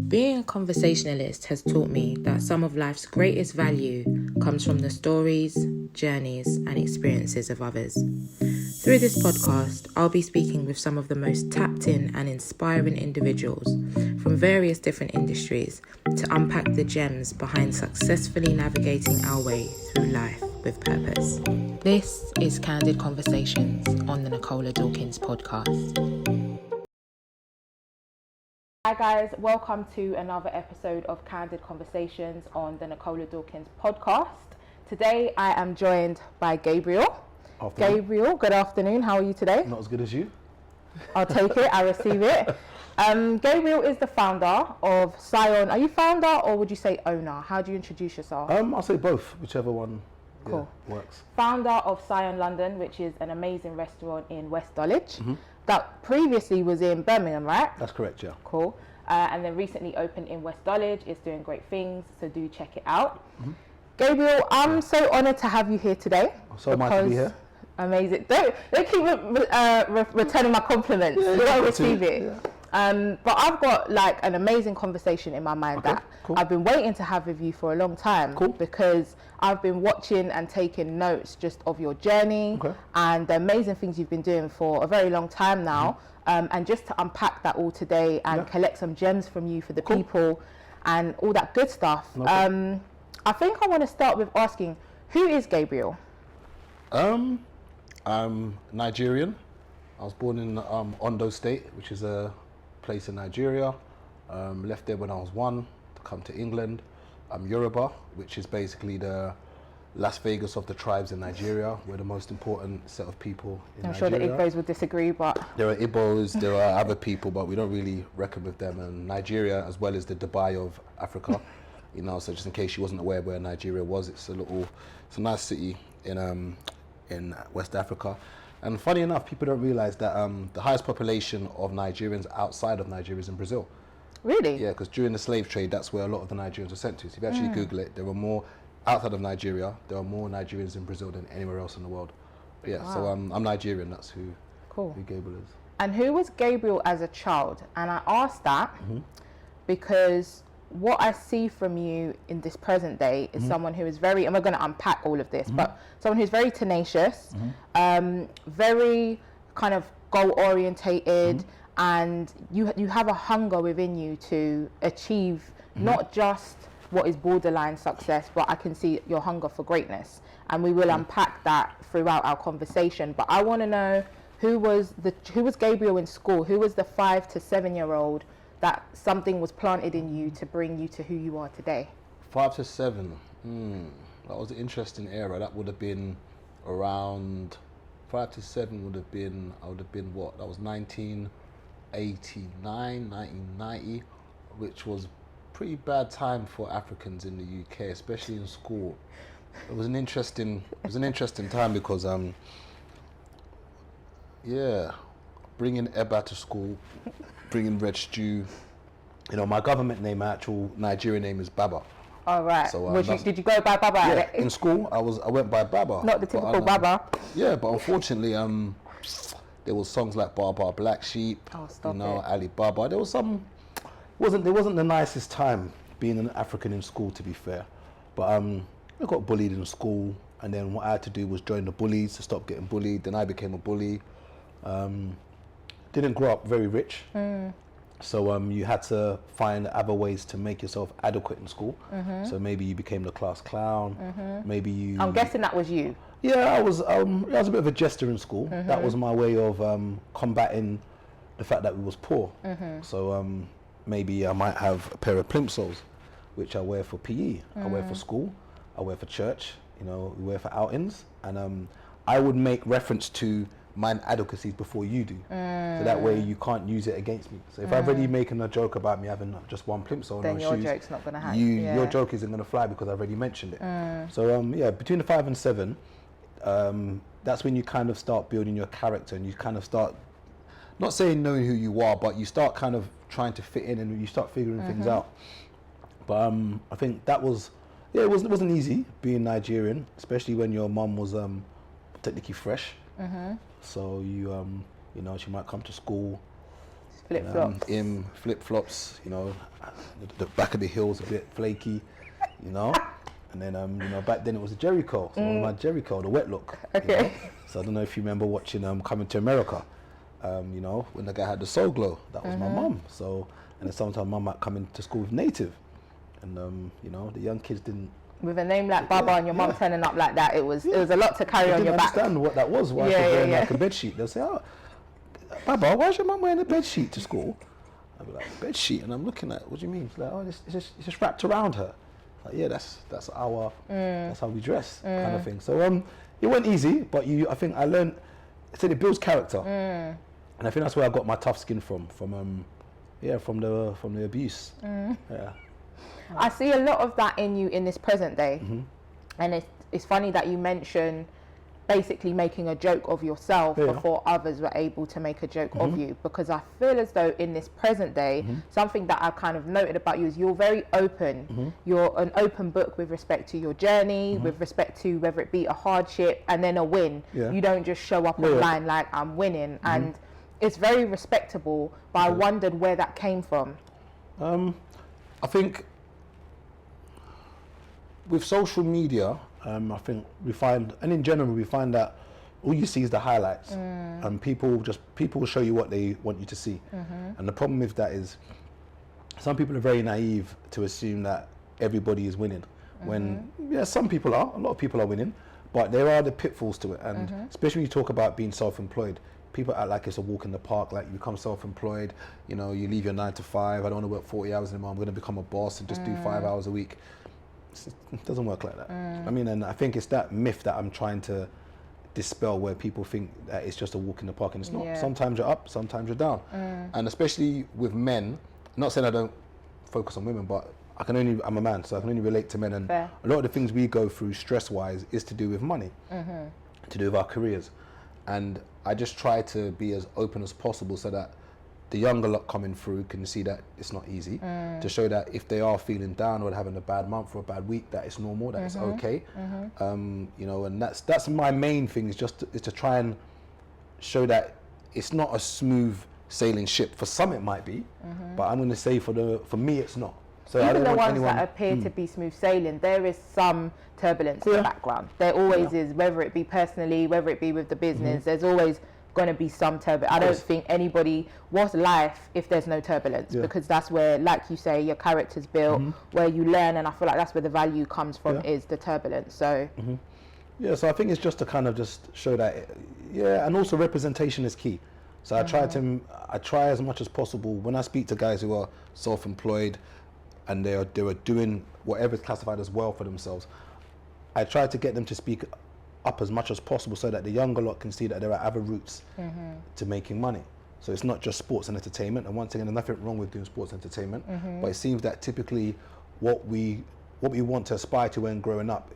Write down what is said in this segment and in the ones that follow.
Being a conversationalist has taught me that some of life's greatest value comes from the stories, journeys, and experiences of others. Through this podcast, I'll be speaking with some of the most tapped in and inspiring individuals from various different industries to unpack the gems behind successfully navigating our way through life with purpose. This is Candid Conversations on the Nicola Dawkins podcast. Hi guys, welcome to another episode of Candid Conversations on the Nicola Dawkins podcast. Today I am joined by Gabriel. Afternoon. Gabriel, good afternoon. How are you today? Not as good as you. I'll take it, I receive it. Gabriel is the founder of Sion. Are you founder or would you say owner? How do you introduce yourself? I'll say both, whichever one works. Founder of Sion London, which is an amazing restaurant in West Dulwich. That previously was in Birmingham, right? That's correct, yeah. Cool. And then recently opened in West Dulwich. It's doing great things, so do check it out. Gabriel, I'm so honoured to have you here today. So am I to be here. Amazing. Don't keep returning my compliments. You don't receive it. Yeah. But I've got like an amazing conversation in my mind that I've been waiting to have with you for a long time. Because I've been watching and taking notes just of your journey and the amazing things you've been doing for a very long time now. And just to unpack that all today and collect some gems from you for the people and all that good stuff. I think I want to start with asking, who is Gabriel? I'm Nigerian. I was born in Ondo State, which is a place in Nigeria. Left there when I was 1 to come to England. I'm Yoruba, which is basically the Las Vegas of the tribes in Nigeria. We're the most important set of people in Nigeria. I'm sure the Igbos would disagree, but... There are Igbos, there are other people, but we don't really reckon with them. And Nigeria, as well as the Dubai of Africa, you know, so just in case you wasn't aware where Nigeria was, it's a nice city in West Africa. And funny enough, people don't realize that the highest population of Nigerians outside of Nigeria is in Brazil. Really? Yeah, because during the slave trade, that's where a lot of the Nigerians were sent to. So if you actually Google it, there were more, outside of Nigeria, there are more Nigerians in Brazil than anywhere else in the world. But yeah, so I'm Nigerian, that's who Gabriel is. And who was Gabriel as a child? And I asked that because what I see from you in this present day is someone who is very, and we're going to unpack all of this, but someone who's very tenacious, very kind of goal orientated, and you have a hunger within you to achieve not just what is borderline success, but I can see your hunger for greatness, and we will unpack that throughout our conversation. But I want to know who was Gabriel in school? Who was the 5 to 7 year old that something was planted in you to bring you to who you are today? 5 to 7. That was an interesting era. That would have been around 5 to 7 would have been, I would have been what? That was 1989, 1990, which was pretty bad time for Africans in the UK, especially in school. It was an interesting time because bringing Eba to school, bringing red stew. You know, my government name, my actual Nigerian name is Baba. All right. So, did you go by Baba? Yeah, in school I went by Baba. Not the typical Baba. Yeah, but unfortunately, there was songs like Baba Black Sheep. Oh, stop you know, it. Ali Baba. There was some. It wasn't the nicest time being an African in school, to be fair. But I got bullied in school, and then what I had to do was join the bullies to stop getting bullied. Then I became a bully. Didn't grow up very rich, so you had to find other ways to make yourself adequate in school. So maybe you became the class clown. Maybe you. I'm guessing that was you. Yeah, I was a bit of a jester in school. That was my way of combating the fact that we was poor. So maybe I might have a pair of plimsolls, which I wear for PE. I wear for school. I wear for church. You know, we wear for outings, and I would make reference to my inadequacies before you do, so that way you can't use it against me. So if I'm already making a joke about me having just one plimsoll, then no your shoes, joke's not gonna happen. Your joke isn't gonna fly because I've already mentioned it. So yeah, between the 5 and 7, that's when you kind of start building your character, and you kind of start, not saying knowing who you are, but you start kind of trying to fit in, and you start figuring things out. But I think that was, it wasn't easy being Nigerian, especially when your mum was technically fresh. So you know, she might come to school Flip-flops. In flip-flops, you know, the back of the heel's a bit flaky, you know. And then, you know, back then it was a Jerry curl. So one of my Jerry curl, the wet look. Okay. You know? So I don't know if you remember watching Coming to America. You know, when the guy had the soul glow, that was my mum. So, and then sometimes mum might come into school with native. And, you know, the young kids didn't. With a name like Baba and your mum turning up like that, it was a lot to carry on your back. They didn't understand what that was. Why she was wearing like a bed sheet. They'll say, oh, Baba, why is your mum wearing a bed sheet to school? I'll be like, bed sheet? And I'm looking at, what do you mean? It's like, oh, it's just wrapped around her. Like, yeah, that's our, that's how we dress, kind of thing. So it went easy, but I think I learned, I said it builds character. And I think that's where I got my tough skin from the abuse. Yeah. I see a lot of that in you in this present day. And it's funny that you mention basically making a joke of yourself before others were able to make a joke of you, because I feel as though in this present day, something that I've kind of noted about you is you're very open. You're an open book with respect to your journey, with respect to whether it be a hardship and then a win. You don't just show up online like I'm winning. And it's very respectable, but I wondered where that came from. I think with social media, I think we find, and in general, we find that all you see is the highlights, and people will show you what they want you to see. And the problem with that is, some people are very naive to assume that everybody is winning. When some people are, a lot of people are winning, but there are the pitfalls to it. And especially when you talk about being self-employed, people act like it's a walk in the park, like you become self-employed, you know, you leave your 9 to 5, I don't want to work 40 hours anymore, I'm going to become a boss and just do 5 hours a week. It doesn't work like that. I mean, and I think it's that myth that I'm trying to dispel, where people think that it's just a walk in the park, and it's not. Sometimes you're up, sometimes you're down. And especially with men, not saying I don't focus on women, but I'm a man, so I can only relate to men. And a lot of the things we go through stress-wise is to do with money, to do with our careers. And I just try to be as open as possible so that the younger lot coming through can see that it's not easy, to show that if they are feeling down or having a bad month or a bad week, that it's normal, that it's okay. You know, and that's my main thing, is to try and show that it's not a smooth sailing ship. For some it might be, but I'm going to say for me it's not. So even I don't the want ones anyone, that appear to be smooth sailing, there is some turbulence in the background. There always is, whether it be personally, whether it be with the business, there's always going to be some turbulence. I don't think anybody wants life if there's no turbulence, because that's where, like you say, your character's built, where you learn, and I feel like that's where the value comes from, is the turbulence. So so I think it's just to kind of just show that, and also representation is key. So I try as much as possible when I speak to guys who are self-employed and they are doing whatever is classified as well for themselves. I try to get them to speak up as much as possible so that the younger lot can see that there are other routes to making money. So it's not just sports and entertainment. And once again, there's nothing wrong with doing sports and entertainment, but it seems that typically what we want to aspire to when growing up,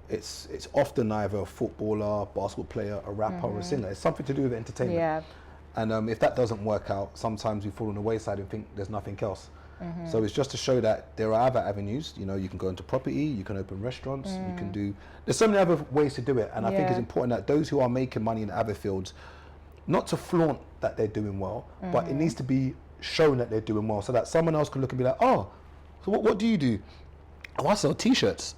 it's often either a footballer, basketball player, a rapper, or a singer. It's something to do with entertainment. And if that doesn't work out, sometimes we fall on the wayside and think there's nothing else. So it's just to show that there are other avenues. You know, you can go into property, you can open restaurants, you can do, there's so many other ways to do it. And I think it's important that those who are making money in other fields, not to flaunt that they're doing well, but it needs to be shown that they're doing well, so that someone else can look and be like, oh, so what do you do? Oh, I sell t-shirts.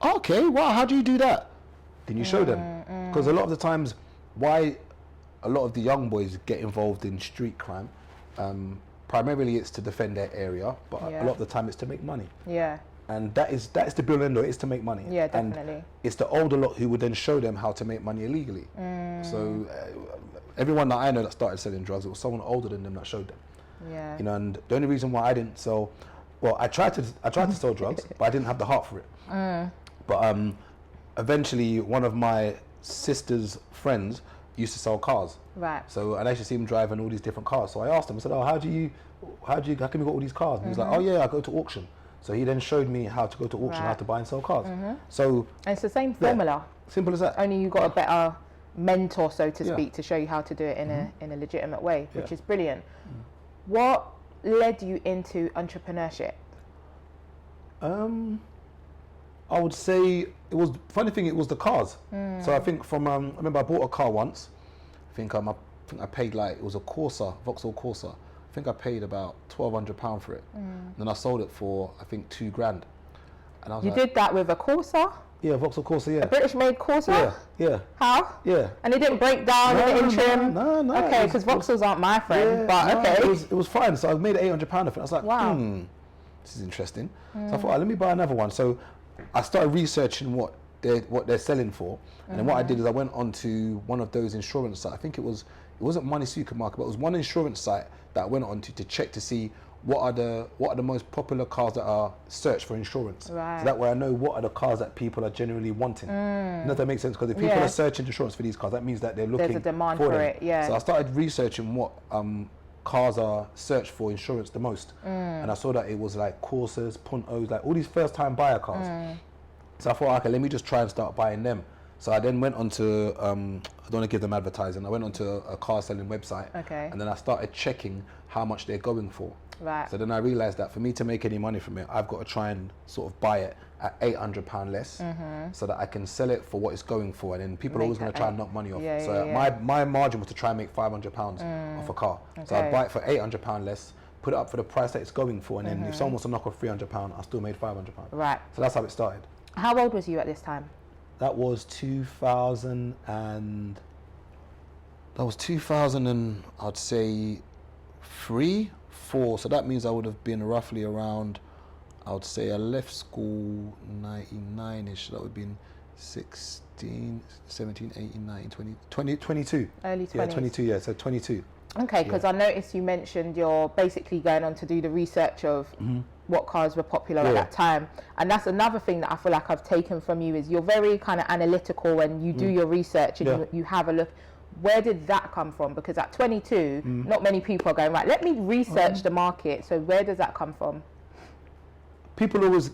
Oh, okay, wow, how do you do that? Then you show them. Because a lot of the times, why a lot of the young boys get involved in street crime, primarily it's to defend their area, but a lot of the time it's to make money. And that is the bill and end, is to make money. Definitely. And it's the older lot who would then show them how to make money illegally. So everyone that I know that started selling drugs, it was someone older than them that showed them. You know, and the only reason why I didn't sell, well, I tried to sell drugs, but I didn't have the heart for it. But eventually, one of my sister's friends used to sell cars. So I'd actually see him driving all these different cars. So I asked him, I said, oh, how come you got all these cars? And he was like, oh yeah, I go to auction. So he then showed me how to go to auction, how to buy and sell cars. So and it's the same formula. Simple as that. Only you got a better mentor, so to speak, to show you how to do it in a legitimate way, which is brilliant. What led you into entrepreneurship? I would say it was, funny thing, it was the cars. So I think from I remember I bought a car once. I think I paid, like, it was a Corsa, Vauxhall Corsa. I think I paid about £1,200 for it. And then I sold it for, I think, £2,000. And I was You did that with a Corsa? Yeah, Vauxhall Corsa, yeah. A British-made Corsa? Yeah. How? Yeah. And it didn't break down in the interim? No. Okay, because Vauxhalls aren't my friend, but okay. It was fine. So I made £800 of it. I was like, wow. This is interesting. So I thought, let me buy another one. So I started researching what they're selling for. And then what I did is I went onto one of those insurance sites. I think it wasn't Money Supermarket, but it was one insurance site that I went onto to check to see what are the most popular cars that are searched for insurance. Right. So that way I know what are the cars that people are generally wanting. You know if that makes sense? Because if people are searching insurance for these cars, that means that they're looking There's a demand for them. it, yeah. So I started researching what cars are searched for insurance the most. And I saw that it was like Corsas, Puntos, like all these first time buyer cars. So I thought, okay, let me just try and start buying them. So I then went onto, I don't want to give them advertising, I went onto a car selling website. Okay. And then I started checking how much they're going for. Right. So then I realised that for me to make any money from it, I've got to try and sort of buy it at £800 less, so that I can sell it for what it's going for. And then people are always going to try and knock money off. My margin was to try and make £500 off a car. Okay. So I'd buy it for £800 less, put it up for the price that it's going for, and then if someone wants to knock off £300, I still made £500. Right. So that's how it started. How old was you at this time? That was 2000 and I'd say 3, 4. So that means I would have been roughly around, I would say I left school 99ish. That would have been 16, 17, 18, 19, 20, 22. Early 20s. Yeah, 22, yeah, so 22. Okay, because I noticed you mentioned you're basically going on to do the research of what cars were popular at that time. And that's another thing that I feel like I've taken from you is you're very kind of analytical when you do your research and you have a look. Where did that come from? Because at 22, not many people are going, right, let me research the market. So where does that come from? People always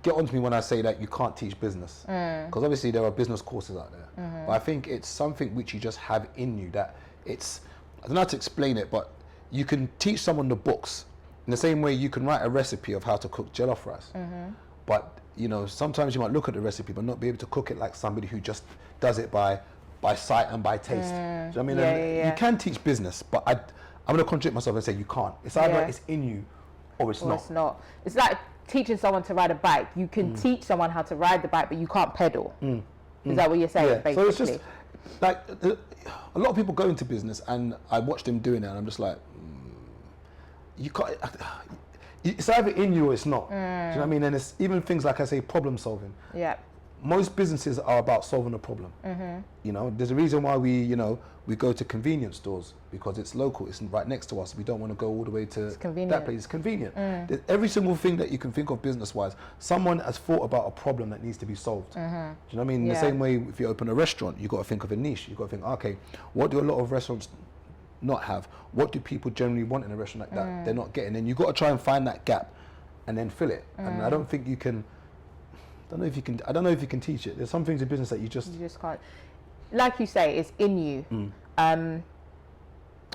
get onto me when I say that you can't teach business. Because obviously there are business courses out there. But I think it's something which you just have in you that it's, I don't know how to explain it, but you can teach someone the books in the same way you can write a recipe of how to cook jollof rice. But you know, sometimes you might look at the recipe but not be able to cook it like somebody who just does it by sight and by taste. Do you know what I mean? You can teach business, but I'm going to contradict myself and say you can't. It's either it's in you or it's not. It's not. It's like teaching someone to ride a bike. You can teach someone how to ride the bike, but you can't pedal. Is that what you're saying, basically? So it's just like a lot of people go into business and I watch them doing it and I'm just like, you can't, it's either in you or it's not. Do you know what I mean? And it's even things like I say problem solving. Yeah. Most businesses are about solving a problem. You know, there's a reason why we go to convenience stores because it's local, it's right next to us. We don't want to go all the way to that place. It's convenient. Every single thing that you can think of business-wise, someone has thought about a problem that needs to be solved. Do you know what I mean? In the same way, if you open a restaurant, you've got to think of a niche. You've got to think, okay, what do a lot of restaurants not have? What do people generally want in a restaurant like that they're not getting? And you've got to try and find that gap and then fill it. And I don't think you can, I don't know if you can teach it. There's some things in business that you just can't. Like you say, it's in you. My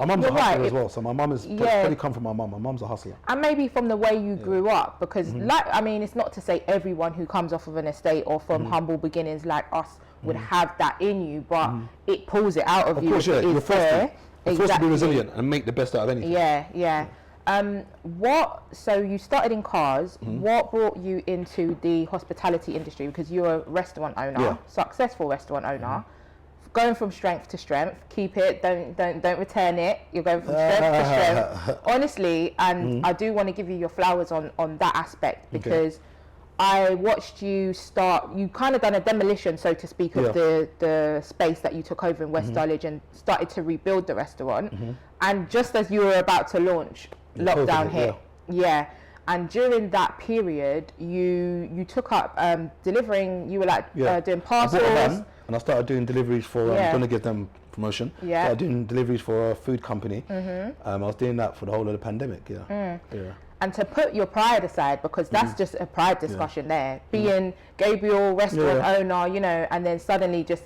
mum's a hustler as well, so my mum is probably come from my mum. My mum's a hustler. And maybe from the way you grew up, because like, I mean, it's not to say everyone who comes off of an estate or from humble beginnings like us would have that in you, but it pulls it out of you. Of course, you're forced to be resilient and make the best out of anything. So you started in cars. What brought you into the hospitality industry? Because you're a restaurant owner, successful restaurant owner, going from strength to strength. Keep it, don't return it. You're going from strength to strength. Honestly, and I do want to give you your flowers on that aspect because I watched you start, you kind of done a demolition, so to speak, of the space that you took over in West Dulwich and started to rebuild the restaurant. And just as you were about to launch, lockdown hit. And during that period, you took up delivering, you were like doing parcels. I bought a van and I started doing deliveries for, I'm going to give them promotion. Started doing deliveries for a food company. I was doing that for the whole of the pandemic, And to put your pride aside, because that's just a pride discussion there. Being Gabriel, restaurant owner, you know, and then suddenly just,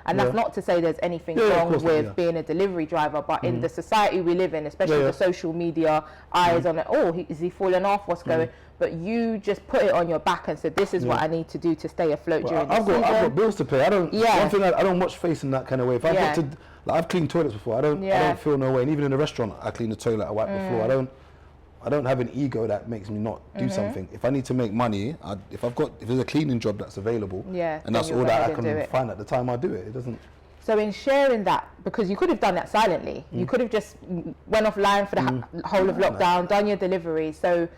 and that's not to say there's anything wrong with being a delivery driver, but in the society we live in, especially the social media eyes on it, is he falling off, what's going, but you just put it on your back and said, this is what I need to do to stay afloat during the season. I've got bills to pay. One thing I don't watch face in that kind of way. If I've got to, like, I've cleaned toilets before, I don't feel no way, and even in a restaurant, I clean the toilet, I wipe the floor, I don't have an ego that makes me not do something. If I need to make money, if there's a cleaning job that's available, and that's all that I can find at the time, I'll do it. It doesn't. So in sharing that, because you could have done that silently, you could have just went offline for the whole of lockdown, done your delivery. So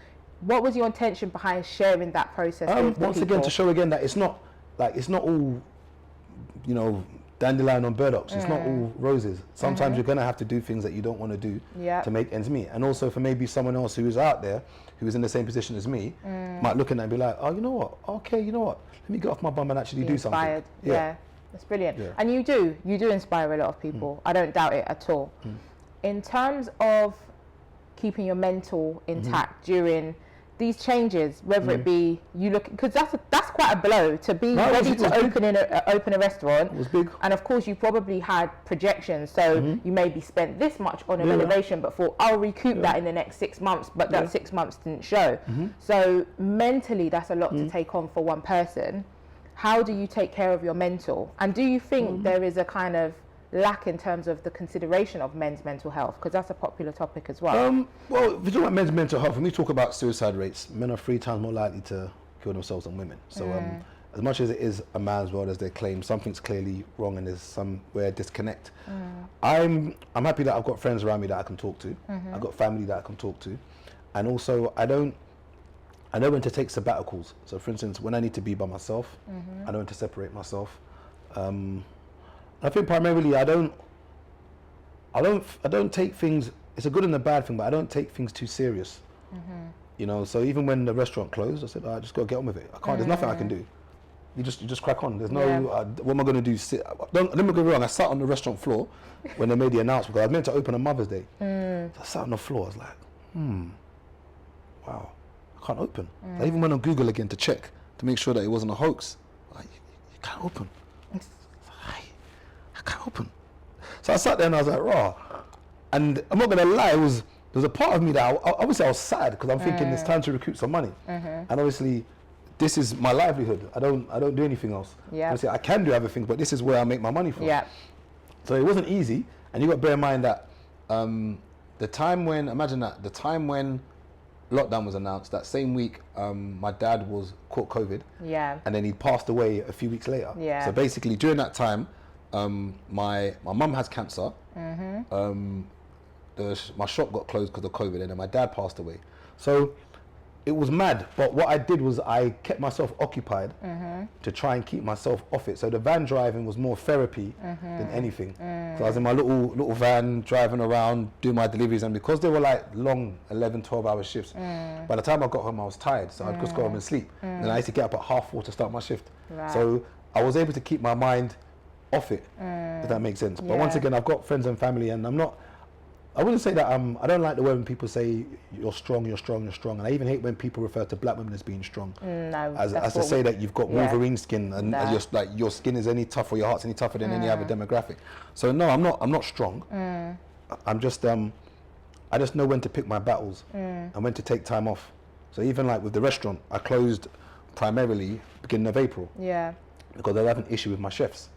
what was your intention behind sharing that process with once again, to show again that it's not all, you know, dandelion on burdocks. It's not all roses. Sometimes you're going to have to do things that you don't want to do to make ends meet. And also for maybe someone else who is out there, who is in the same position as me, might look at that and be like, oh, you know what? Okay, you know what? Let me get off my bum and actually do something. Yeah, that's brilliant. Yeah. And you do inspire a lot of people. I don't doubt it at all. In terms of keeping your mental intact during these changes, whether it be you look, because that's quite a blow to be ready to open a restaurant. It was big. And of course you probably had projections, so you maybe spent this much on a renovation, but thought I'll recoup that in the next 6 months, but that 6 months didn't show. So mentally that's a lot to take on for one person. How do you take care of your mental, and do you think there is a kind of lack in terms of the consideration of men's mental health, because that's a popular topic as well? Well, if you talk about men's mental health, when we talk about suicide rates, men are 3 times more likely to kill themselves than women. So as much as it is a man's world, as they claim, something's clearly wrong and there's somewhere disconnect. I'm happy that I've got friends around me that I can talk to. I've got family that I can talk to, and also I know when to take sabbaticals. So for instance, when I need to be by myself, I know when to separate myself. I think primarily I don't take things, it's a good and a bad thing, but I don't take things too serious. You know, so even when the restaurant closed, I said, I just got to get on with it. I can't, there's nothing I can do. You just crack on. There's no, what am I going to do? Don't let me go wrong. I sat on the restaurant floor when they made the announcement, because I was meant to open on Mother's Day. So I sat on the floor, I was like, wow, I can't open. I even went on Google again to check, to make sure that it wasn't a hoax. Like, you can't open. I can't open. So I sat there and I was like, raw. And I'm not gonna lie, there was a part of me that obviously I was sad, because I'm thinking it's time to recoup some money. And obviously this is my livelihood. I don't do anything else. Obviously I can do other things, but this is where I make my money from. So it wasn't easy, and you got to bear in mind that the time when lockdown was announced, that same week my dad was caught COVID, and then he passed away a few weeks later. So basically during that time, my mum has cancer. My shop got closed because of COVID, and then my dad passed away. So it was mad, but what I did was I kept myself occupied to try and keep myself off it. So the van driving was more therapy than anything. So I was in my little van driving around doing my deliveries, and because they were like long 11, 12-hour shifts, by the time I got home I was tired, so I'd just go home and sleep. And I used to get up at 4:30 to start my shift. So I was able to keep my mind off it, if that makes sense. But once again, I've got friends and family, and I wouldn't say that I don't like the way when people say you're strong, and I even hate when people refer to black women as being strong. As to say that you've got Wolverine skin, and your skin is any tougher, your heart's any tougher than any other demographic. So no, I'm not strong. I'm just I just know when to pick my battles and when to take time off. So even like with the restaurant, I closed primarily beginning of April. Because I have an issue with my chefs.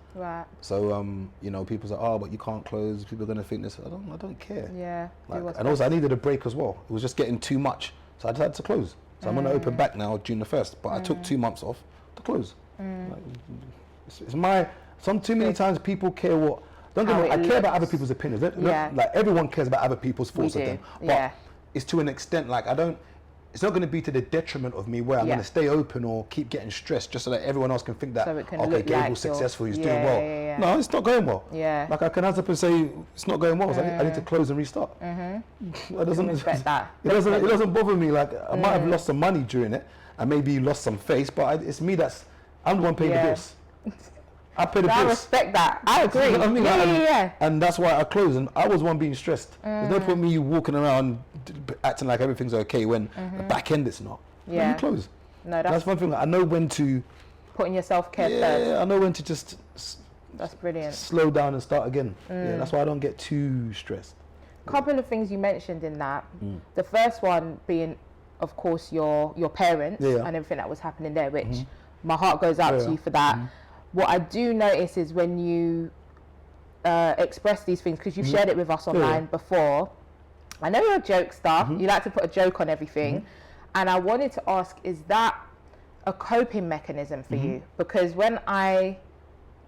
So you know, people say, oh, but you can't close, people are going to think this. I don't care. And also I needed a break as well. It was just getting too much, so I decided to close. So I'm going to open back now June the 1st, but I took 2 months off to close. Like, it's my, too many times people care what, don't get me wrong, I care about other people's opinions. Like everyone cares about other people's thoughts of them, but it's to an extent, like it's not going to be to the detriment of me where I'm going to stay open or keep getting stressed just so that everyone else can think that, so okay, Gabriel's successful, he's doing well. No, it's not going well. Like I can answer up and say, it's not going well, so I need to close and restart. It doesn't bother me. Like I might have lost some money during it, and maybe lost some face, but it's me I'm the one paying the bills. I pay the I bills. respect that. I agree. You know what I mean? Yeah. And that's why I close. And I was one being stressed. There's no point me walking around acting like everything's okay when the back end it's not. Yeah. You close. No, That's one thing. I know when to. Putting your self-care first. Yeah, I know when to just. That's brilliant. Slow down and start again. Yeah, that's why I don't get too stressed. Couple of things you mentioned in that. The first one being, of course, your parents and everything that was happening there, which my heart goes out to you for that. What I do notice is when you express these things, because you've shared it with us online before. I know you're a jokester. You like to put a joke on everything. And I wanted to ask, is that a coping mechanism for you? Because when I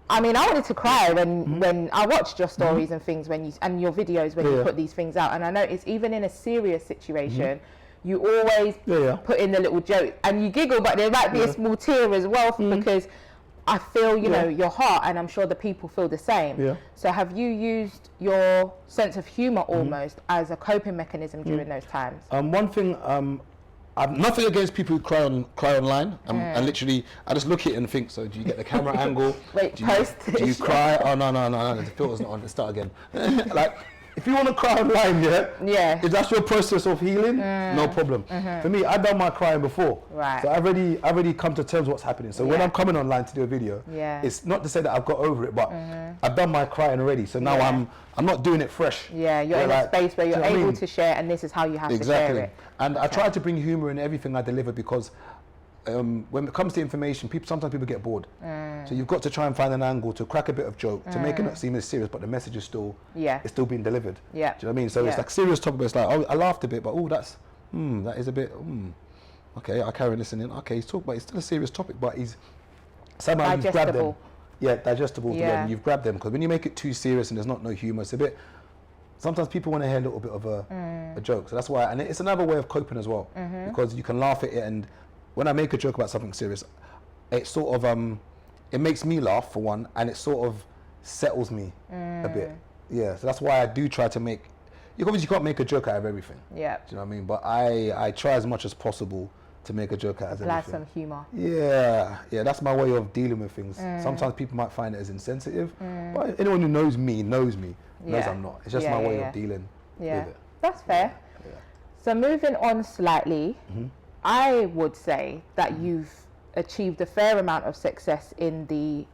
wanted to cry when I watched your stories and things and your videos when you put these things out, and I noticed even in a serious situation, you always put in the little joke and you giggle, but there might be a small tear as well because I feel you know your heart, and I'm sure the people feel the same. So have you used your sense of humor almost as a coping mechanism during those times? One thing. I've nothing against people who cry online, and literally, I just look at it and think, so do you get the camera angle? Wait, do post. you cry? Oh, no, the filter's not on, let's start again. Like, if you want to cry online, if that's your process of healing, no problem. For me, I've done my crying before. Right. So I've already come to terms with what's happening. So when I'm coming online to do a video, it's not to say that I've got over it, but I've done my crying already. So now I'm not doing it fresh. Yeah, you're in a space where you're able to share, and this is how you have to share it. And I try to bring humor in everything I deliver because when it comes to information, sometimes people get bored. So you've got to try and find an angle to crack a bit of joke to make it not seem as serious, but the message is still it's still being delivered. Yeah. Do you know what I mean? So it's like serious topic, but it's like, oh, I laughed a bit, but that is a bit okay, I'll carry on listening. Okay, he's talking, but it's still a serious topic, but he's somehow you've grabbed them. Yeah, digestible to them. You've grabbed them, because when you make it too serious and there's no humor, it's a bit. Sometimes people want to hear a little bit of a joke, so that's why, and it's another way of coping as well, because you can laugh at it, and when I make a joke about something serious, it sort of it makes me laugh for one, and it sort of settles me a bit. Yeah, so that's why I do try to make. You obviously can't make a joke out of everything. Yeah. Do you know what I mean? But I try as much as possible to make a joke out of everything. Add some humor. Yeah, that's my way of dealing with things. Sometimes people might find it as insensitive, but anyone who knows me knows I'm not. It's just my way of dealing with it. That's fair. Yeah. So moving on slightly, I would say that you've achieved a fair amount of success in the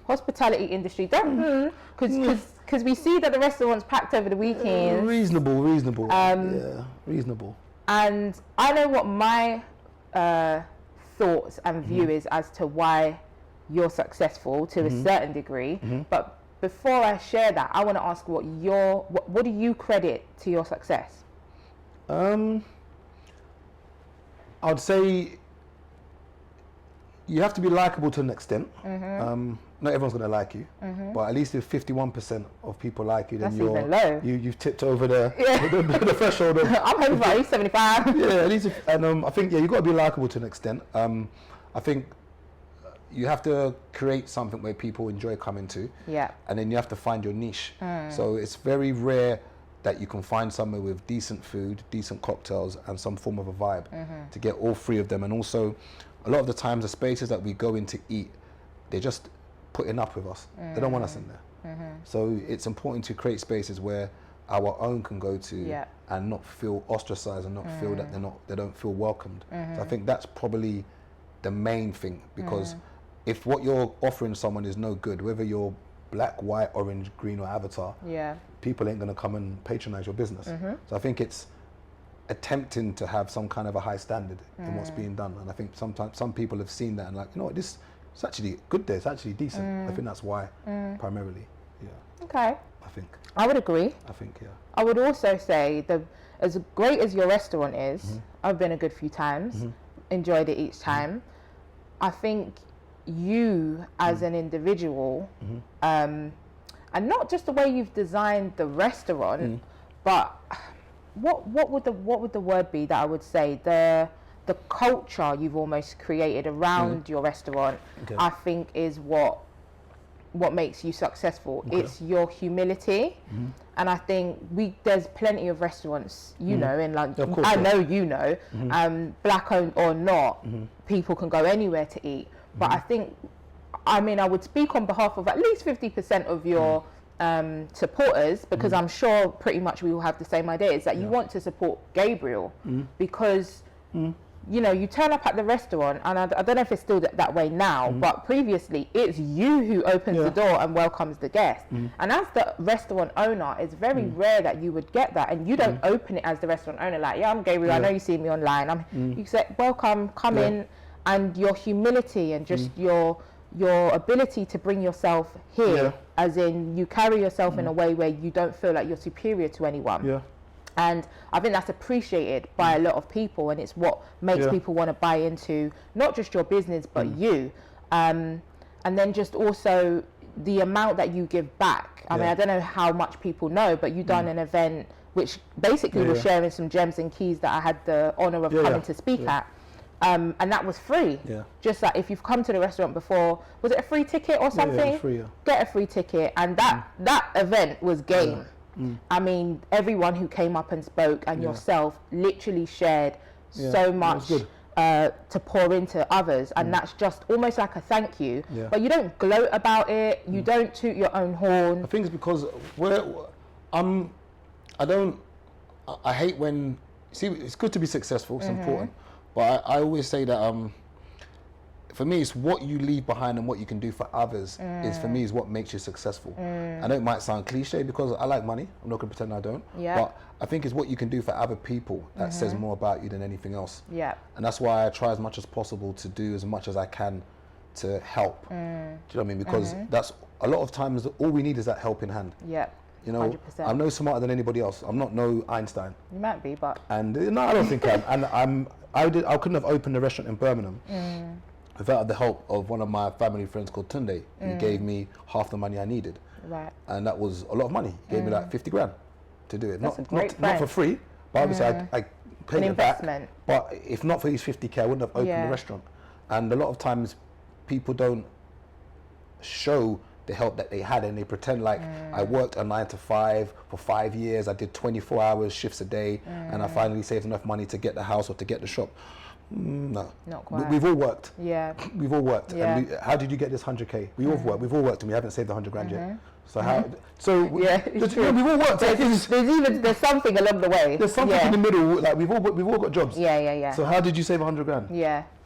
hospitality industry. Because we see that the restaurant's packed over the weekends. Reasonable. Reasonable. And I know what my thoughts and view is as to why you're successful to a certain degree. But before I share that, I want to ask what do you credit to your success? I'd say you have to be likable to an extent. Not everyone's going to like you, but at least if 51% of people like you, then you've tipped over the threshold. I'm hoping for at least 75. Yeah, at least, I think you've got to be likable to an extent. I think you have to create something where people enjoy coming to, and then you have to find your niche. So it's very rare that you can find somewhere with decent food, decent cocktails, and some form of a vibe to get all three of them. And also, a lot of the times, the spaces that we go in to eat, they're just putting up with us. They don't want us in there. So it's important to create spaces where our own can go to and not feel ostracized and not feel that they don't feel welcomed. So I think that's probably the main thing, because if what you're offering someone is no good, whether you're black, white, orange, green, or avatar, people ain't going to come and patronize your business. So I think it's attempting to have some kind of a high standard in what's being done, and I think sometimes some people have seen that and like, you know what, this it's actually good there, it's actually decent. I think that's why primarily. Okay, I think I would agree. I would also say that as great as your restaurant is, I've been a good few times, enjoyed it each time. I think you as an individual, and not just the way you've designed the restaurant, but what would the word be that I would say, the culture you've almost created around your restaurant, I think is what makes you successable. It's your humility, and I think there's plenty of restaurants, you know, in London. I know you know, black owned or not, people can go anywhere to eat. But I think I mean, I would speak on behalf of at least 50% of your supporters, because I'm sure pretty much we will have the same idea, is that you want to support Gabriel because you know, you turn up at the restaurant, and I don't know if it's still that way now, but previously it's you who opens the door and welcomes the guest. And as the restaurant owner, it's very rare that you would get that, and you don't open it as the restaurant owner, like, yeah, I'm Gabriel, I know you see me online. You say, welcome, come in, and your humility and just your ability to bring yourself here, as in you carry yourself in a way where you don't feel like you're superior to anyone. And I think that's appreciated by a lot of people, and it's what makes people want to buy into not just your business but you. And then just also the amount that you give back. I mean, I don't know how much people know, but you've done an event which basically was sharing some gems and keys that I had the honor of coming to speak at. And that was free. Just like, if you've come to the restaurant before, was it a free ticket or something? It was free, get a free ticket, and that event was game. I mean, everyone who came up and spoke, and yourself, literally shared so much to pour into others, and that's just almost like a thank you. But you don't gloat about it, you don't toot your own horn. I think it's because I hate when, see, it's good to be successful, it's important, but I always say that for me, it's what you leave behind and what you can do for others is, for me, is what makes you successful. I know it might sound cliche because I like money. I'm not going to pretend I don't. But I think it's what you can do for other people that says more about you than anything else. And that's why I try as much as possible to do as much as I can to help. Do you know what I mean? Because that's a lot of times all we need is that helping hand. You know, 100%. I'm no smarter than anybody else. I'm not no Einstein. You might be, but no, I don't think I am. And I couldn't have opened a restaurant in Birmingham without the help of one of my family friends called Tunde. He gave me half the money I needed. And that was a lot of money. He gave me like 50 grand to do it. Not for free, but obviously I paid it back. But if not for these 50k, I wouldn't have opened the restaurant. And a lot of times people don't show the help that they had, and they pretend like I worked a 9 to 5 for 5 years, I did 24 hours shifts a day, and I finally saved enough money to get the house or to get the shop. No, not quite. We've all worked. We've all worked. And how did you get this 100k? We've all worked, and we haven't saved 100 grand yet. So how? So we've all worked. There's something along the way. There's something in the middle. Like we've all got jobs. So how did you save 100 grand?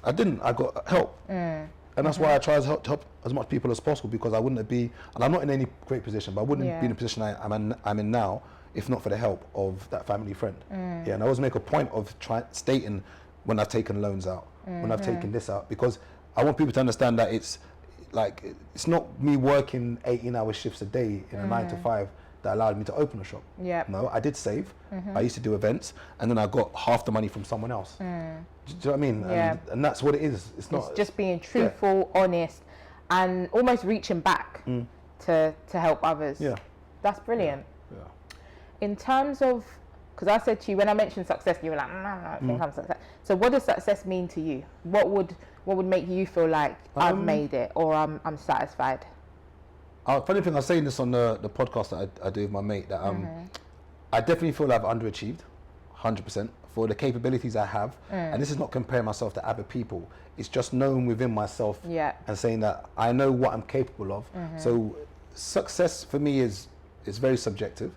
I didn't. I got help. And that's why I try to help as much people as possible, because I wouldn't be, and I'm not in any great position, but I wouldn't be in a position I'm in now if not for the help of that family friend. And I always make a point of stating when I've taken loans out, when I've taken this out, because I want people to understand that it's not me working 18-hour shifts a day in a 9 to 5 that allowed me to open a shop. No, I did save. I used to do events, and then I got half the money from someone else. Do you know what I mean? And that's what it is. It's just being truthful, honest, and almost reaching back to help others. That's brilliant. In terms of, because I said to you, when I mentioned success, you were like, I don't think I'm success. So what does success mean to you? What would make you feel like I've made it, or I'm satisfied? Funny thing, I was saying this on the podcast that I do with my mate, that I definitely feel I've underachieved, 100%, for the capabilities I have. And this is not comparing myself to other people. It's just knowing within myself and saying that I know what I'm capable of. So success for me is very subjective.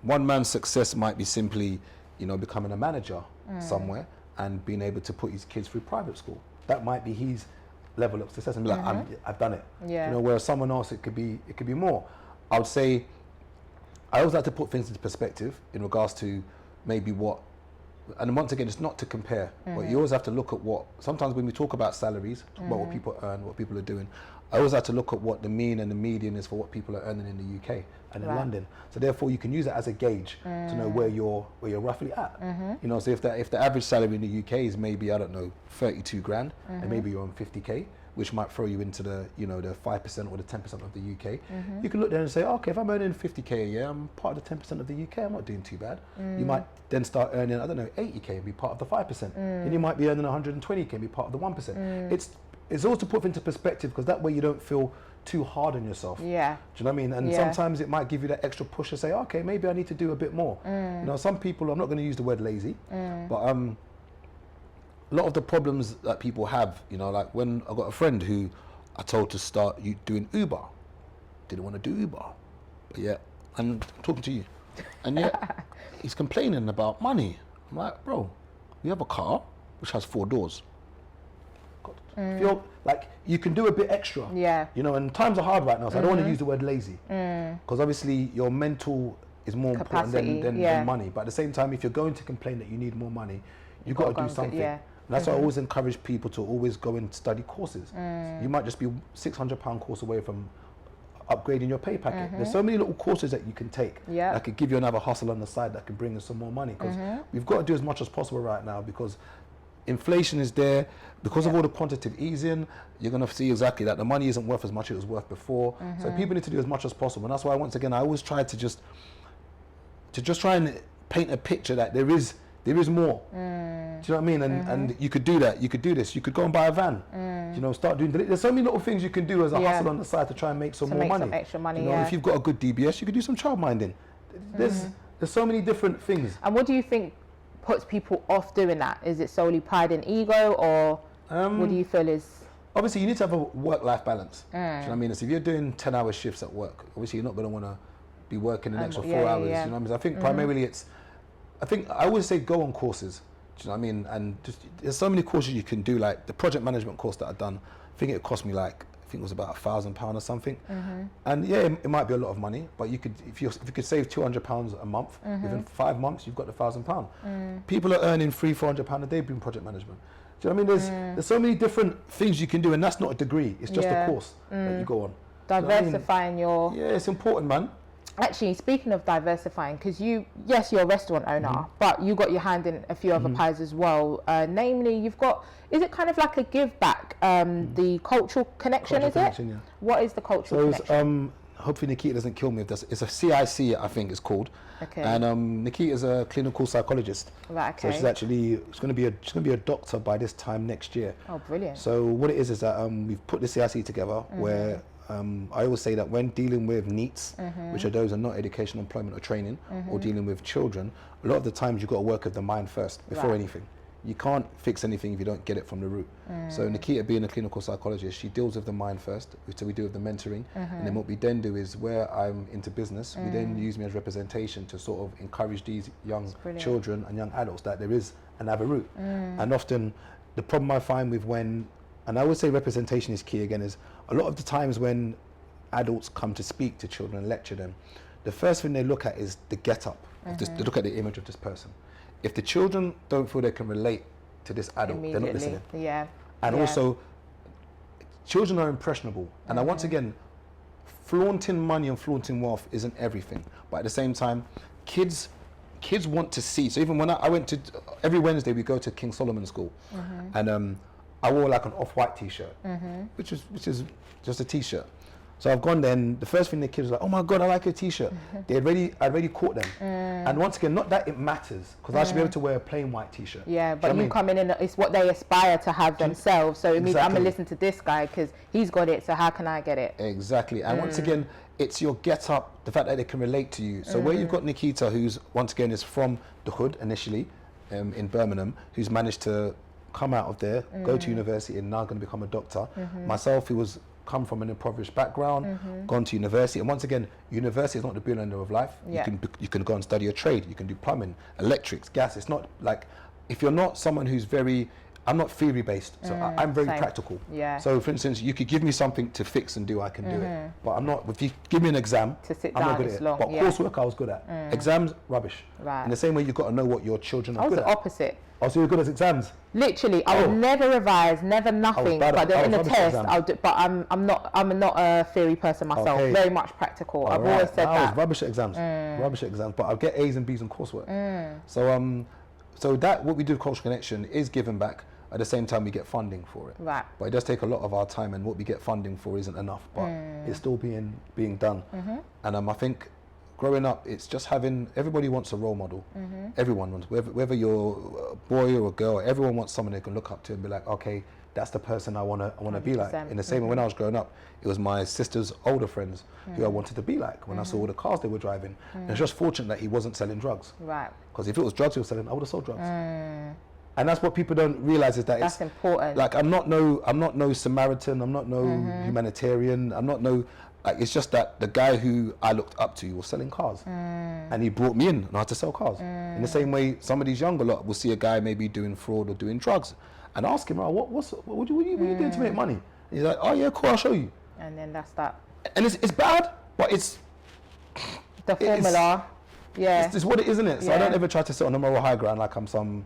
One man's success might be simply, becoming a manager somewhere and being able to put his kids through private school. That might be his level of success, and be like, I've done it. Whereas someone else, it could be more. I would say I always like to put things into perspective in regards to maybe what, and once again, it's not to compare, but you always have to look at what, sometimes when we talk about salaries, talk about what people earn, what people are doing, I always have to look at what the mean and the median is for what people are earning in the UK and in London. So therefore you can use it as a gauge to know where you're roughly at. So if the average salary in the UK is maybe, I don't know, 32 grand, and maybe you're on 50k, which might throw you into the, the 5% or the 10% of the UK. You can look there and say, okay, if I'm earning 50k a year, I'm part of the 10% of the UK, I'm not doing too bad. You might then start earning, I don't know, 80k and be part of the 5%. Then you might be earning 120k and be part of the 1%. It's also to put into perspective, because that way you don't feel too hard on yourself. Do you know what I mean? And sometimes it might give you that extra push to say, okay, maybe I need to do a bit more. Some people, I'm not going to use the word lazy, but a lot of the problems that people have, you know, like when I got a friend who I told to start doing Uber, didn't want to do Uber, but yeah, I'm talking to you, and yet he's complaining about money. I'm like, bro, we have a car which has 4 doors. Feel like you can do a bit extra. Yeah. You know, and times are hard right now, so I don't want to use the word lazy, because obviously your mental is more important than money. But at the same time, if you're going to complain that you need more money, you've got to do something. And that's why I always encourage people to always go and study courses. You might just be £600 course away from upgrading your pay packet. There's so many little courses that you can take that could give you another hustle on the side that could bring in some more money, because we've got to do as much as possible right now, because inflation is there. Because of all the quantitative easing, you're going to see exactly that the money isn't worth as much as it was worth before. So people need to do as much as possible, and that's why once again I always try to just try and paint a picture that there is more. Do you know what I mean? And you could do that. You could do this. You could go and buy a van. You know, start doing. There's so many little things you can do as a hustle on the side to try and make some more money. Some extra money. You know, if you've got a good DBS, you could do some child minding. There's so many different things. And what do you think puts people off doing that? Is it solely pride and ego, or what do you feel is? Obviously, you need to have a work-life balance. Do you know what I mean? So if you're doing 10-hour shifts at work, obviously you're not going to want to be working an extra 4 hours. You know what I mean? I think primarily I always say go on courses. Do you know what I mean? And just, there's so many courses you can do, like the project management course that I've done. I think it cost me like, I think it was about £1,000 or something. And yeah, it might be a lot of money, but if you could save £200 a month, within 5 months, you've got the £1,000. People are earning £300-400 a day doing project management. Do you know what I mean? There's so many different things you can do, and that's not a degree. It's just a course that you go on. Diversifying your... Yeah, it's important, man. Actually, speaking of diversifying, because you're a restaurant owner, but you got your hand in a few other pies as well. Namely, you've got, is it kind of like a give back? The cultural connection, Yeah. What is the cultural connection? Hopefully Nikita doesn't kill me with this. It's a CIC, I think it's called. Okay. And Nikita's a clinical psychologist. Right. Okay. So she's going to be a doctor by this time next year. Oh, brilliant. So what it is that we've put the CIC together where I always say that when dealing with NEETs, which are those are not education, employment or training, or dealing with children, a lot of the times you've got to work with the mind first before anything. You can't fix anything if you don't get it from the root. So Nikita, being a clinical psychologist, she deals with the mind first. So we do with the mentoring, and then what we then do is, where I'm into business, we then use me as representation to sort of encourage these young children and young adults that there is another route. And often the problem I find with and I would say representation is key again, is a lot of the times when adults come to speak to children and lecture them, the first thing they look at is the get up. They look at the image of this person. If the children don't feel they can relate to this adult, they're not listening. And also, children are impressionable. And once again, flaunting money and flaunting wealth isn't everything. But at the same time, kids want to see. So even when I went to, every Wednesday we go to King Solomon School, and I wore like an off-white t-shirt, which is just a t-shirt. So I've gone there, and the first thing the kids were like, "Oh my God, I like your t-shirt." I'd already caught them. And once again, not that it matters, because I should be able to wear a plain white t-shirt. Yeah, but you come in and it's what they aspire to have themselves. So it means I'm gonna listen to this guy because he's got it. So how can I get it? Exactly. And once again, it's your get up, the fact that they can relate to you. So where you've got Nikita, who's once again is from the hood initially, in Birmingham, who's managed to come out of there, go to university, and now going to become a doctor. Myself, who was come from an impoverished background, gone to university, and once again, university is not the be all and end all of life. You can go and study a trade. You can do plumbing, electrics, gas. It's not like, if you're not someone who's I'm not theory based, so I'm very practical. So for instance, you could give me something to fix and do, I can do it. But I'm not, if you give me an exam, I'm not good at it. But coursework I was good at. Exams, rubbish. In the same way, you've got to know what your children are good at. I was the opposite. Oh, so you're good at exams? Literally, I would never revise, never nothing. But in a test, I'll do. But I'm not a theory person myself. Very much practical. I've always said that. I was rubbish at exams. Rubbish at exams. But I'll get A's and B's on coursework. So that what we do with Cultural Connection is giving back. At the same time, we get funding for it. Right. But it does take a lot of our time, and what we get funding for isn't enough. But it's still being done. And I think, growing up, it's just everybody wants a role model. Everyone wants, whether you're a boy or a girl, everyone wants someone they can look up to and be like, okay, that's the person I want to be like. In the same way, when I was growing up, it was my sister's older friends who I wanted to be like when I saw all the cars they were driving. And it's just fortunate that he wasn't selling drugs. Right. Because if it was drugs he was selling, I would have sold drugs. And that's what people don't realize, is that that's important. Like, I'm not no Samaritan, I'm not no humanitarian, I'm not no, like, it's just that the guy who I looked up to was selling cars, and he brought me in, and I had to sell cars. In the same way, some of these younger lot will see a guy maybe doing fraud or doing drugs, and ask him, oh, what are you doing to make money? And he's like, oh yeah, cool, I'll show you. And then that's that. And it's bad, but it's the formula. It's what it is, isn't it? So I don't ever try to sit on a moral high ground like I'm some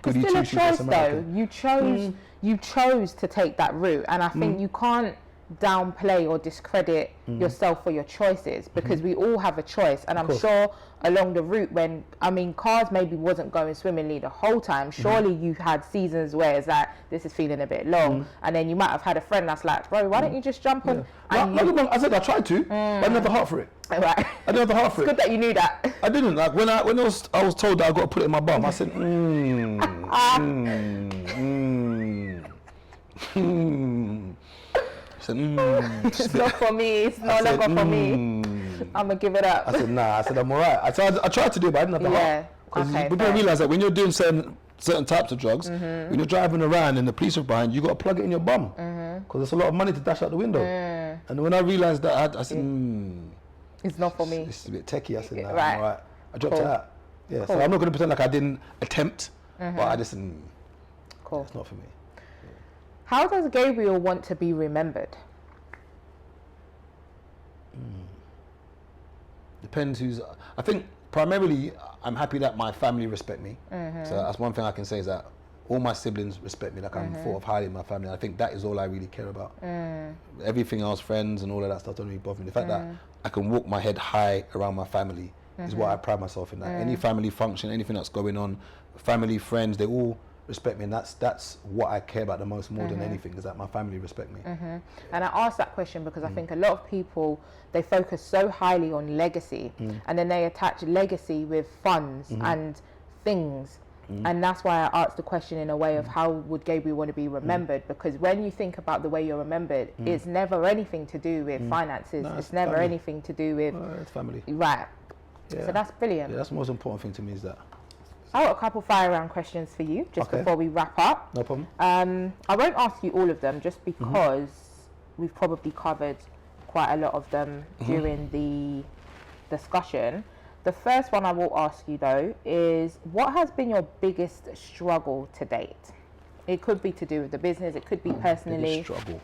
goody two-shoes. It's still a choice, American. though. You chose to take that route, and I think you can't downplay or discredit yourself for your choices, because we all have a choice. And I'm sure along the route, when cars maybe wasn't going swimmingly the whole time, surely you had seasons where it's like, this is feeling a bit long, and then you might have had a friend that's like, bro, why don't you just jump on? I said I tried to, but I didn't have the heart for it. Right. I didn't have the heart for it. It's good that you knew that. I didn't. Like, when I was told that I got to put it in my bum, I said, I said, it's not for me. It's no longer for me. I'm gonna give it up. I said, nah. I said, I'm alright. I tried to do it, but I didn't have the heart. Because people don't realize that when you're doing certain types of drugs, when you're driving around and the police are behind, you got to plug it in your bum, because there's a lot of money to dash out the window. And when I realized that, I said, it's not for me. It's a bit techie. I said, nah, right. I'm alright. I dropped it out. Yeah. So I'm not going to pretend like I didn't attempt, but I just, it's not for me. How does Gabriel want to be remembered? Depends who's. I think primarily I'm happy that my family respect me. So that's one thing I can say, is that all my siblings respect me. Like, I'm thought of highly in my family. I think that is all I really care about. Everything else, friends and all of that stuff, don't really bother me. The fact that I can walk my head high around my family is what I pride myself in. That any family function, anything that's going on, family, friends, they all respect me, and that's what I care about the most, more than anything, is that my family respect me. And I asked that question because I think a lot of people, they focus so highly on legacy, and then they attach legacy with funds and things, and that's why I asked the question in a way of how would Gabriel want to be remembered, because when you think about the way you're remembered, it's never anything to do with finances. No, it's never family. Anything to do with it's family, right? So that's brilliant. Yeah, that's the most important thing to me, is that. I've got a couple fire round questions for you just before we wrap up. No problem. I won't ask you all of them, just because we've probably covered quite a lot of them during the discussion. The first one I will ask you, though, is what has been your biggest struggle to date? It could be to do with the business, it could be personally. Biggest struggle.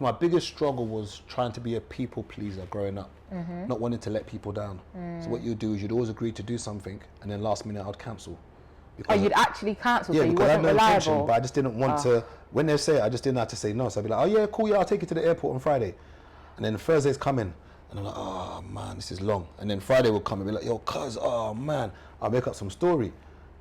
My biggest struggle was trying to be a people pleaser growing up, not wanting to let people down. So what you'd do is you'd always agree to do something, and then last minute I'd cancel. Oh, you'd actually cancel, yeah, so you because I had wasn't no reliable. intention, but I just didn't want to. When they say it, I just didn't have to say no. So I'd be like, oh yeah, cool, yeah, I'll take you to the airport on Friday. And then Thursday's coming, and I'm like, oh man, this is long. And then Friday will come and be like, yo, cuz, oh man, I'll make up some story.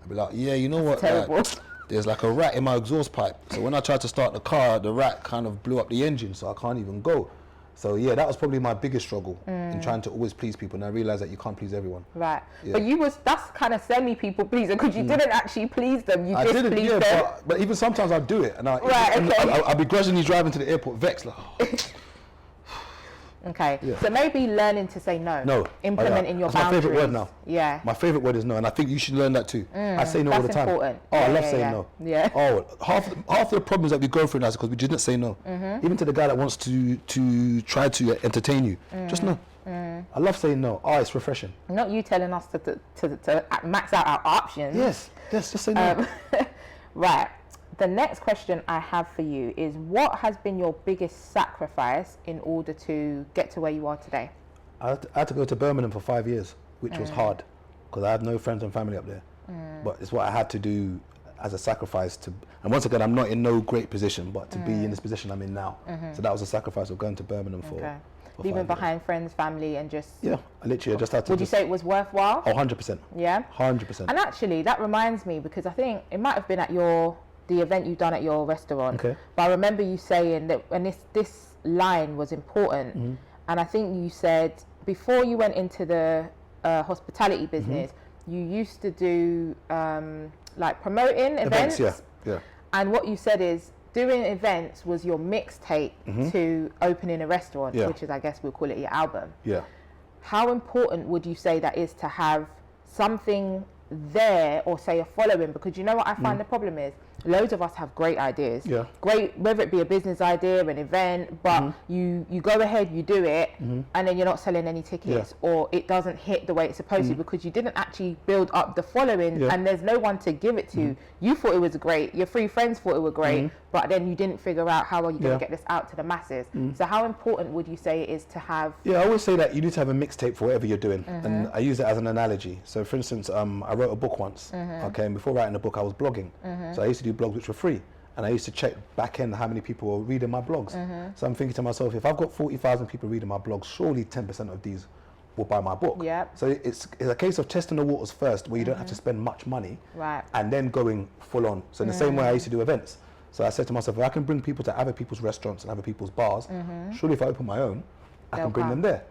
I'll be like, yeah, you know what? Terrible. Like, there's like a rat in my exhaust pipe. So when I tried to start the car, the rat kind of blew up the engine, so I can't even go. So yeah, that was probably my biggest struggle in trying to always please people. And I realized that you can't please everyone. Right. Yeah. But that's kind of semi-people pleaser, because you didn't actually please them. You just pleased them. But even sometimes I'd do it, and I'd begrudgingly driving to the airport vexed, like, oh. Okay, so maybe learning to say no. No. Implementing your boundaries. That's my favourite word now. Yeah. My favourite word is no, and I think you should learn that too. I say no all the time. That's important. Oh, I love saying no. Yeah. Oh, half the problems that we go through now is because we didn't say no. Even to the guy that wants to try to entertain you, just no. I love saying no. Oh, it's refreshing. Not you telling us to max out our options. Yes, just say no. Right. The next question I have for you is, what has been your biggest sacrifice in order to get to where you are today? I had to go to Birmingham for 5 years, which was hard, because I had no friends and family up there. But it's what I had to do as a sacrifice to, and once again, I'm not in no great position, but to be in this position I'm in now. So that was a sacrifice of going to Birmingham for leaving behind friends, family, and just... Yeah, I literally just had to... Would you say it was worthwhile? Oh, 100%. Yeah? 100%. And actually, that reminds me, because I think it might have been at the event you done at your restaurant. Okay. But I remember you saying that, and this line was important, and I think you said before you went into the hospitality business, you used to do like promoting events. Yeah. And what you said is doing events was your mixtape to opening a restaurant, which is, I guess we'll call it your album. Yeah. How important would you say that is to have something there, or say a following, because you know what I find the problem is, loads of us have great ideas, great, whether it be a business idea, an event, but you go ahead, you do it, and then you're not selling any tickets, or it doesn't hit the way it's supposed to, because you didn't actually build up the following, and there's no one to give it to. You thought it was great, your 3 friends thought it were great, but then you didn't figure out how are you going to get this out to the masses. So how important would you say it is to have... I always say that you need to have a mixtape for whatever you're doing, and I use it as an analogy. So for instance, I wrote a book once, okay, and before writing the book I was blogging, so I used to do blogs which were free, and I used to check back end how many people were reading my blogs. So I'm thinking to myself, if I've got 40,000 people reading my blogs, surely 10% of these will buy my book. So it's a case of testing the waters first, where you don't have to spend much money, and then going full on. So in the same way I used to do events. So I said to myself, if I can bring people to other people's restaurants and other people's bars, surely if I open my own, I can bring them there.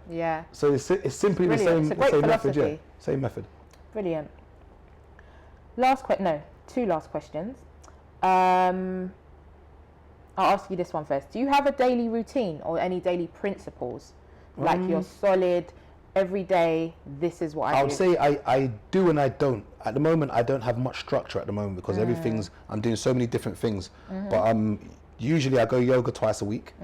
So it's simply the same method. Same method. Brilliant. Two last questions. I'll ask you this one first. Do you have a daily routine or any daily principles? Like you're solid, every day, this is what I do? I would say I do and I don't. At the moment, I don't have much structure at the moment, because I'm doing so many different things. But usually I go yoga twice a week.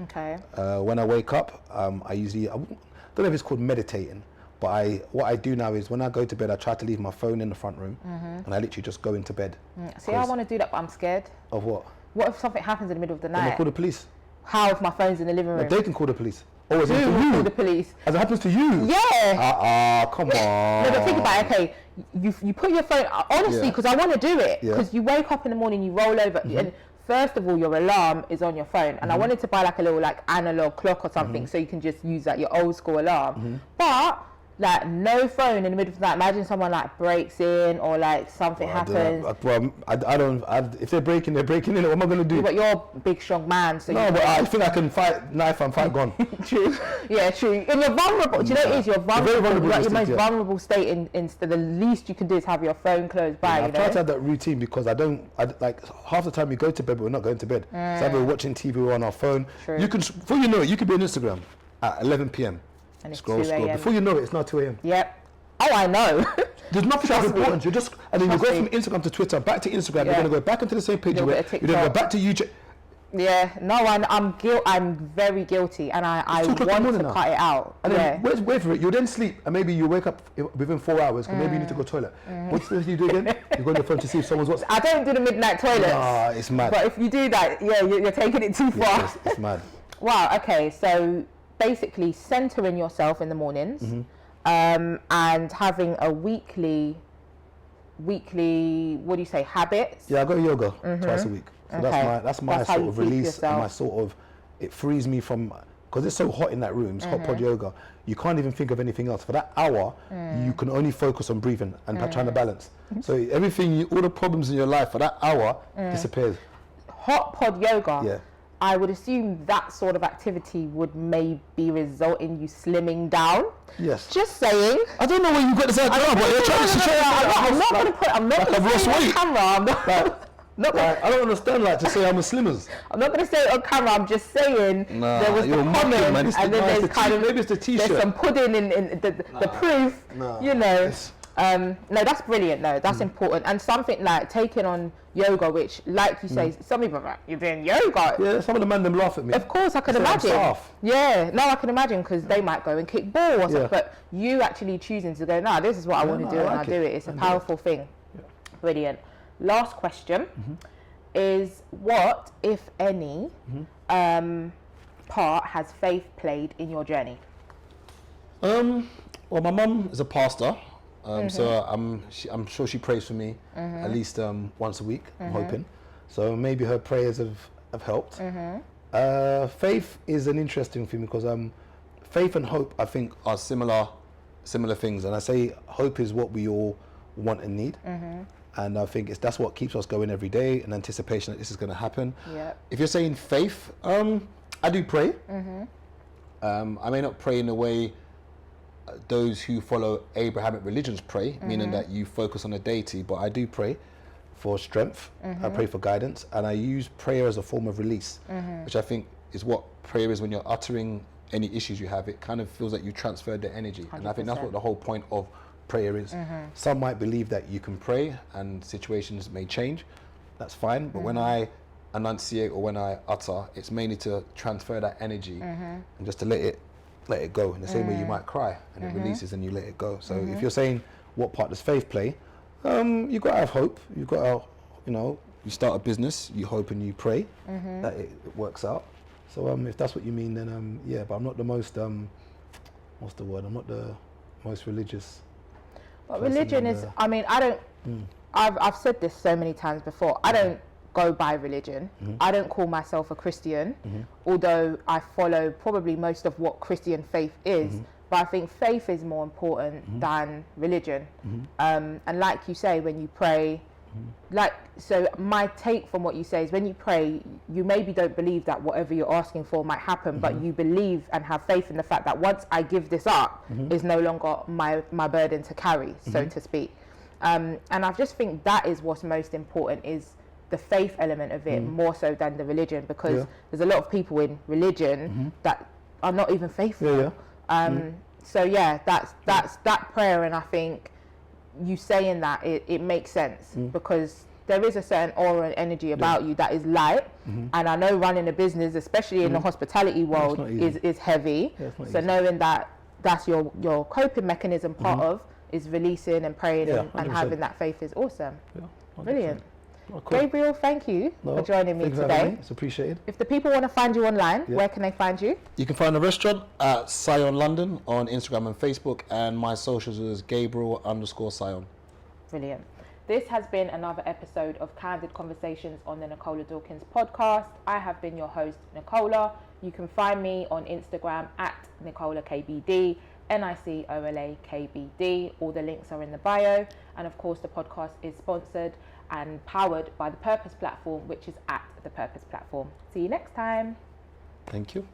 When I wake up, I don't know if it's called meditating, but what I do now is when I go to bed, I try to leave my phone in the front room, and I literally just go into bed. See, I want to do that, but I'm scared. Of what? What if something happens in the middle of the night? Then they call the police. How if my phone's in the living room? No, they can call the police. Oh, is it Who for will you? call the police? As it happens to you? Yeah. Come on. No, but think about it. Okay, you put your phone, honestly, because I want to do it. Because you wake up in the morning, you roll over, and first of all, your alarm is on your phone. And I wanted to buy like a little analog clock or something, so you can just use like your old school alarm. But like no phone in the middle of the night. Imagine someone like breaks in, or like something happens. I don't. If they're breaking in. What am I going to do? But you're a big, strong man, so no. But I think I can fight knife and fight gun. True. Yeah, true. And you're vulnerable. Do you know what it is? You're vulnerable. Very vulnerable. Like your most vulnerable state. In the least you can do is have your phone close by. I've tried to have that routine, because I like half the time we go to bed, but we're not going to bed. So either we're watching TV or on our phone. True. You can, before you know it, you could be on Instagram at 11 p.m. And it's scroll. Before you know it, it's now 2 a.m. Yep. Oh, I know. There's nothing that's important. You just, and then you go from Instagram to Twitter, back to Instagram. You're going to go back into the same page. You're going to go back to YouTube. Yeah. No, I'm very guilty, and I want to cut it out. And then wait for it. You then sleep, and maybe you wake up within 4 hours, because maybe you need to go to the toilet. What's the you do again? You go on your phone to see if someone's watching. I don't do the midnight toilets. Ah, it's mad. But if you do that, you're taking it too far. It's mad. Wow. Okay. So basically, centering yourself in the mornings, and having a weekly, what do you say, habits? Yeah, I go to yoga twice a week. So that's my sort of release, and my sort of, it frees me from, because it's so hot in that room, it's hot pod yoga, you can't even think of anything else. For that hour, you can only focus on breathing and trying to balance. So everything, all the problems in your life for that hour disappears. Hot pod yoga? Yeah. I would assume that sort of activity would maybe result in you slimming down. Yes. Just saying. I don't know where you got this idea, but you're trying to say I'm not going to put. I'm not going to say it on camera. I don't understand, to say I'm a slimmers. I'm not going to say it on camera. I'm just saying there was the comment, and then there's kind of maybe it's the t-shirt. There's some pudding in the proof. You know. No, that's brilliant. No, that's important, and something like taking on yoga, which, like you say, some people are like, you're doing yoga. Yeah, some of the men them laugh at me. Of course, I can imagine. Yeah, no, I can imagine, because they might go and kick ball or something, but you actually choosing to go, no, this is what I want to do, and I do it. It's a powerful thing. Yeah. Brilliant. Last question is, what, if any, part has faith played in your journey? Well, my mum is a pastor. So I'm sure she prays for me at least once a week, I'm hoping. So maybe her prayers have helped. Faith is an interesting thing, because faith and hope, I think, are similar things. And I say hope is what we all want and need. And I think that's what keeps us going every day, in anticipation that this is going to happen. If you're saying faith, I do pray. I may not pray in the way those who follow Abrahamic religions pray, meaning that you focus on a deity, but I do pray for strength, I pray for guidance, and I use prayer as a form of release, which I think is what prayer is. When you're uttering any issues you have, it kind of feels like you transferred the energy, 100%. And I think that's what the whole point of prayer is. Some might believe that you can pray and situations may change. That's fine. But when I enunciate or when I utter, it's mainly to transfer that energy and just to let it go. In the same way you might cry and it releases and you let it go. So if you're saying what part does faith play, you've got to have hope. You've got to, you start a business, you hope and you pray that it works out. So if that's what you mean, then yeah, but I'm not the most, what's the word? I'm not the most religious. But religion is, I mean, I don't, I've said this so many times before, I don't go by religion. I don't call myself a Christian, although I follow probably most of what Christian faith is. But I think faith is more important than religion. And like you say, when you pray, so my take from what you say is when you pray, you maybe don't believe that whatever you're asking for might happen, but you believe and have faith in the fact that once I give this up, is no longer my burden to carry, so to speak. And I just think that is what's most important, is the faith element of it, more so than the religion, because there's a lot of people in religion that are not even faithful. So yeah, that's that prayer, and I think you saying that it makes sense because there is a certain aura and energy about you that is light, and I know running a business, especially in the hospitality world, is heavy. So knowing that that's your coping mechanism, part of is releasing and praying and having that faith is awesome. Brilliant. Oh, cool. Gabriel, thank you for joining me today. It's appreciated. If the people want to find you online, where can they find you? You can find the restaurant at Sion London on Instagram and Facebook, and my socials is Gabriel_Sion. Brilliant. This has been another episode of Candid Conversations on the Nicola Dawkins podcast. I have been your host, Nicola. You can find me on Instagram at NicolaKBD, NICOLAKBD. All the links are in the bio. And of course, the podcast is sponsored and powered by the Purpose Platform, which is at the Purpose Platform. See you next time. Thank you.